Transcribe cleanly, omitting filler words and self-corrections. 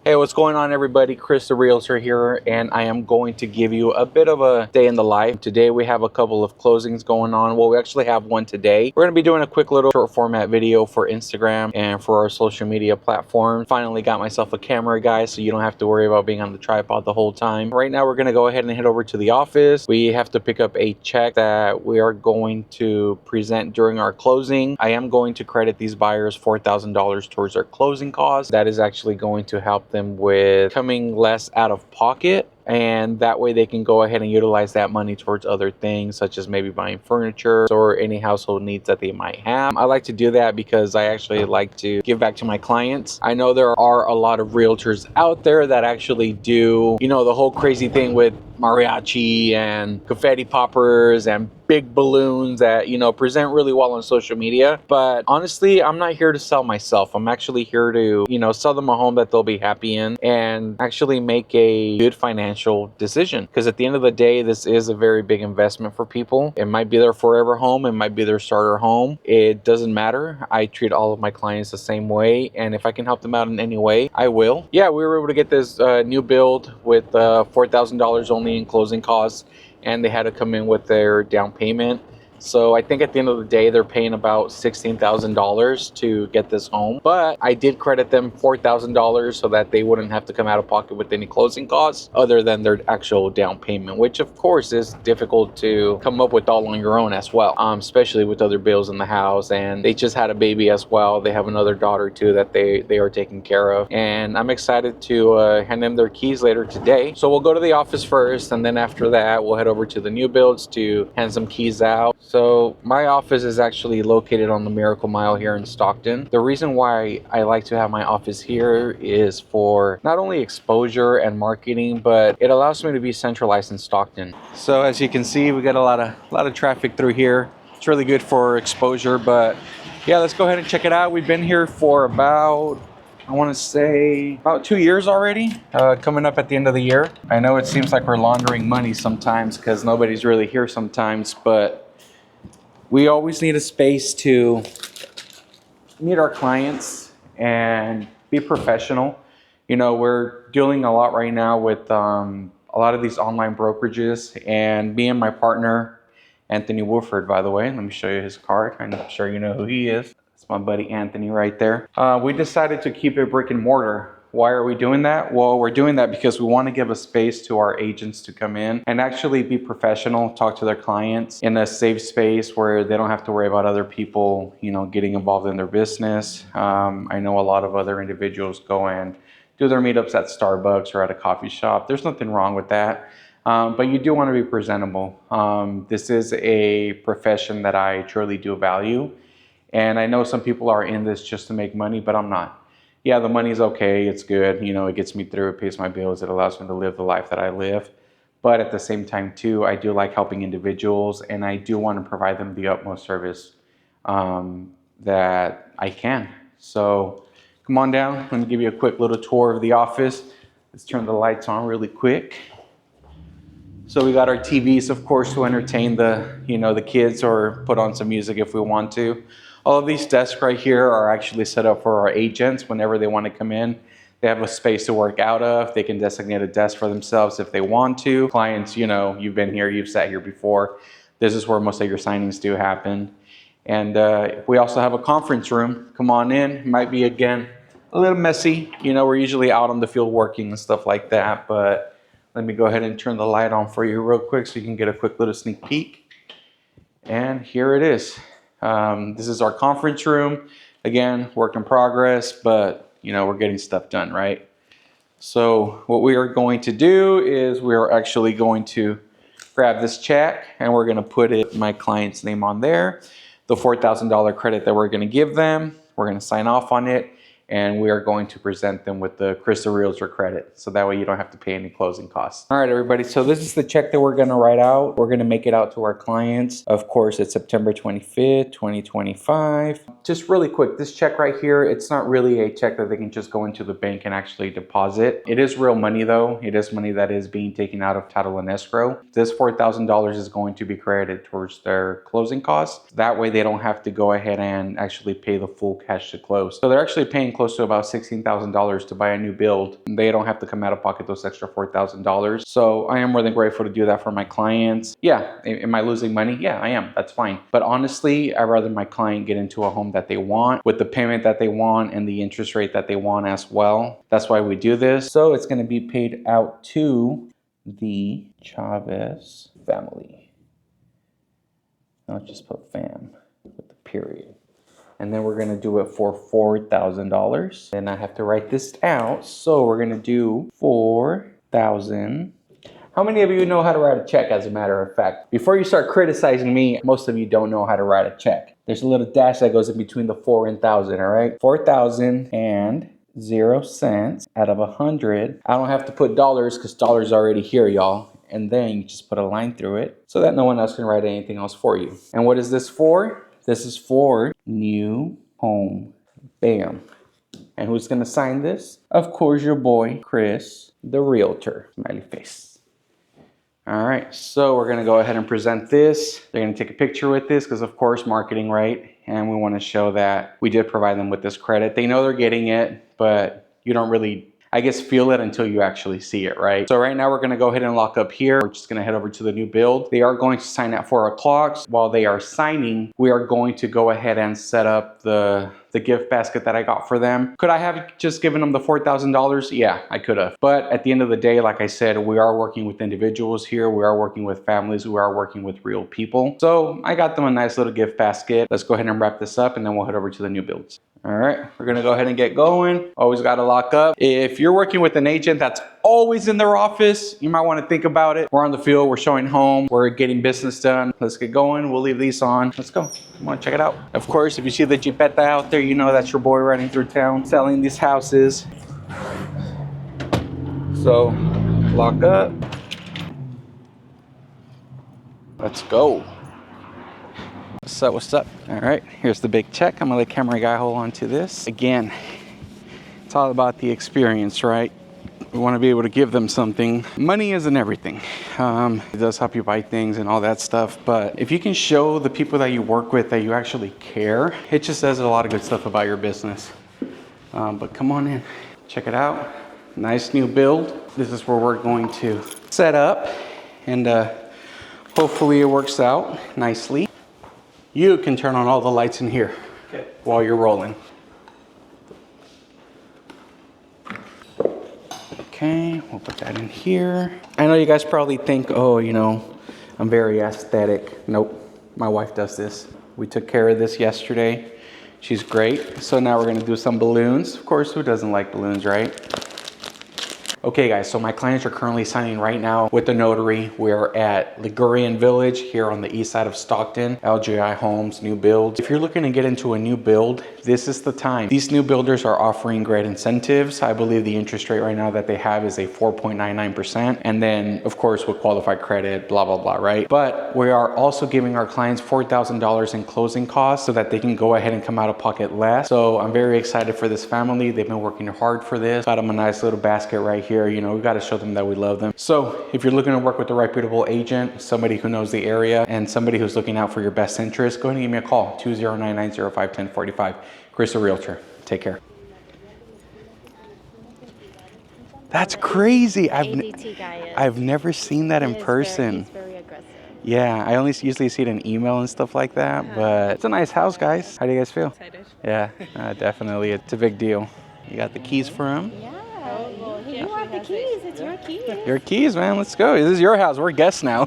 Hey, what's going on, everybody? Cris the Realtor here, and I am going to give you a bit of a day in the life. Today we have a couple of closings going on. Well, we actually have one today. We're going to be doing a quick little short format video for Instagram and for our social media platform. Finally got myself a camera, guys, so you don't have to worry about being on the tripod the whole time. Right now we're going to go ahead and head over to the office. We have to pick up a check that we are going to present during our closing. I am going to credit these buyers $4,000 towards their closing costs. That is actually going to help them with coming less out of pocket, and that way they can go ahead and utilize that money towards other things, such as maybe buying furniture or any household needs that they might have. I like to do that because I actually like to give back to my clients. I know there are a lot of realtors out there that actually do, the whole crazy thing with mariachi and confetti poppers and big balloons that present really well on social media. But honestly, I'm not here to sell myself. I'm actually here to sell them a home that they'll be happy in and actually make a good financial decision, because at the end of the day, this is a very big investment for people. It might be their forever home, it might be their starter home. It doesn't matter. I treat all of my clients the same way, and if I can help them out in any way, I will. Yeah, we were able to get this new build with $4,000 only in closing costs, and they had to come in with their down payment. So I think at the end of the day, they're paying about $16,000 to get this home. But I did credit them $4,000 so that they wouldn't have to come out of pocket with any closing costs other than their actual down payment, which of course is difficult to come up with all on your own as well, especially with other bills in the house. And they just had a baby as well. They have another daughter too that they are taking care of. And I'm excited to hand them their keys later today. So we'll go to the office first, and then after that, we'll head over to the new builds to hand some keys out. So my office is actually located on the Miracle Mile here in Stockton. The reason why I like to have my office here is for not only exposure and marketing, but it allows me to be centralized in Stockton. So as you can see, we got a lot of traffic through here. It's really good for exposure, but yeah, let's go ahead and check it out. We've been here for about, I want to say, about 2 years already, coming up at the end of the year. I know it seems like we're laundering money sometimes because nobody's really here sometimes, but we always need a space to meet our clients and be professional. We're dealing a lot right now with a lot of these online brokerages, and me and my partner, Anthony Wolford, by the way, let me show you his card. I'm sure you know who he is. It's my buddy Anthony right there. We decided to keep it brick and mortar. Why are we doing that? Well, we're doing that because we want to give a space to our agents to come in and actually be professional, talk to their clients in a safe space where they don't have to worry about other people, getting involved in their business. I know a lot of other individuals go and do their meetups at Starbucks or at a coffee shop. There's nothing wrong with that. But you do want to be presentable. This is a profession that I truly do value. And I know some people are in this just to make money, but I'm not. Yeah, the money's okay, it's good, it gets me through, it pays my bills, it allows me to live the life that I live. But at the same time too, I do like helping individuals, and I do want to provide them the utmost service that I can. So come on down, let me give you a quick little tour of the office. Let's turn the lights on really quick. So we got our TVs, of course, to entertain the kids or put on some music if we want to. All of these desks right here are actually set up for our agents whenever they want to come in. They have a space to work out of. They can designate a desk for themselves if they want to. Clients, you've been here, you've sat here before. This is where most of your signings do happen. And we also have a conference room. Come on in. It might be, again, a little messy. We're usually out on the field working and stuff like that, but let me go ahead and turn the light on for you real quick so you can get a quick little sneak peek. And here it is. This is our conference room. Again, work in progress, but we're getting stuff done, right? So what we are going to do is we are actually going to grab this check and we're going to put my client's name on there. The $4,000 credit that we're going to give them, we're going to sign off on it, and we are going to present them with the Cris The Realtor credit. So that way you don't have to pay any closing costs. All right, everybody. So this is the check that we're gonna write out. We're gonna make it out to our clients. Of course, it's September 25th, 2025. Just really quick, this check right here, it's not really a check that they can just go into the bank and actually deposit. It is real money though. It is money that is being taken out of title and escrow. This $4,000 is going to be credited towards their closing costs. That way they don't have to go ahead and actually pay the full cash to close. So they're actually paying close to about $16,000 to buy a new build. They don't have to come out of pocket those extra $4,000. So I am more than grateful to do that for my clients. Yeah, am I losing money? Yeah, I am. That's fine. But honestly, I'd rather my client get into a home that they want with the payment that they want and the interest rate that they want as well. That's why we do this. So it's going to be paid out to the Chavez family. I'll just put fam with the period. And then we're going to do it for $4,000. And I have to write this out. So we're going to do 4,000. How many of you know how to write a check, as a matter of fact? Before you start criticizing me, most of you don't know how to write a check. There's a little dash that goes in between the 4 and 1,000, all right? 4,000 and 0 cents out of 100. I don't have to put dollars because dollars are already here, y'all. And then you just put a line through it so that no one else can write anything else for you. And what is this for? This is for new home. Bam. And who's gonna sign this? Of course, your boy, Cris the Realtor. Smiley face. All right, so we're gonna go ahead and present this. They're gonna take a picture with this because of course, marketing, right? And we wanna show that we did provide them with this credit. They know they're getting it, but you don't really, I guess, feel it until you actually see it, right? So right now we're gonna go ahead and lock up here. We're just gonna head over to the new build. They are going to sign at 4 o'clock. While they are signing, we are going to go ahead and set up the gift basket that I got for them. Could I have just given them the $4,000? Yeah, I could have. But at the end of the day, like I said, we are working with individuals here. We are working with families. We are working with real people. So I got them a nice little gift basket. Let's go ahead and wrap this up and then we'll head over to the new builds. All right, we're gonna go ahead and get going. Always gotta lock up. If you're working with an agent that's always in their office, you might wanna think about it. We're on the field, we're showing home, we're getting business done. Let's get going, we'll leave these on. Let's go, come on, check it out. Of course, if you see the Jeepetta out there, you know that's your boy running through town, selling these houses. So, lock up. Let's go. What's up, what's up? All right, here's the big check. I'm gonna let camera guy hold on to this. Again, it's all about the experience, right? We wanna be able to give them something. Money isn't everything. It does help you buy things and all that stuff, but if you can show the people that you work with that you actually care, it just says a lot of good stuff about your business. But come on in, check it out. Nice new build. This is where we're going to set up and hopefully it works out nicely. You can turn on all the lights in here while you're rolling. Okay, we'll put that in here. I know you guys probably think, oh, you know, I'm very aesthetic. Nope, my wife does this. We took care of this yesterday. She's great. So now we're gonna do some balloons. Of course, who doesn't like balloons, right? Okay guys, so my clients are currently signing right now with the notary. We're at Ligurian Village here on the east side of Stockton, LGI Homes, new builds. If you're looking to get into a new build, this is the time. These new builders are offering great incentives. I believe the interest rate right now that they have is a 4.99%. And then of course with qualified credit, blah, blah, blah, right? But we are also giving our clients $4,000 in closing costs so that they can go ahead and come out of pocket less. So I'm very excited for this family. They've been working hard for this. Got them a nice little basket right here. You know, we got to show them that we love them. So if you're looking to work with a reputable agent, somebody who knows the area and somebody who's looking out for your best interest, go ahead and give me a call, 209-905-1045. Cris the Realtor. Take care. That's crazy. I've never seen that in person. He's very aggressive. Yeah, I only usually see it in email and stuff like that, but it's a nice house, guys. How do you guys feel? Excited. Yeah, definitely. It's a big deal. You got the keys for him? Yeah. You have the keys. It's your keys. Your keys, man. Let's go. This is your house. We're guests now.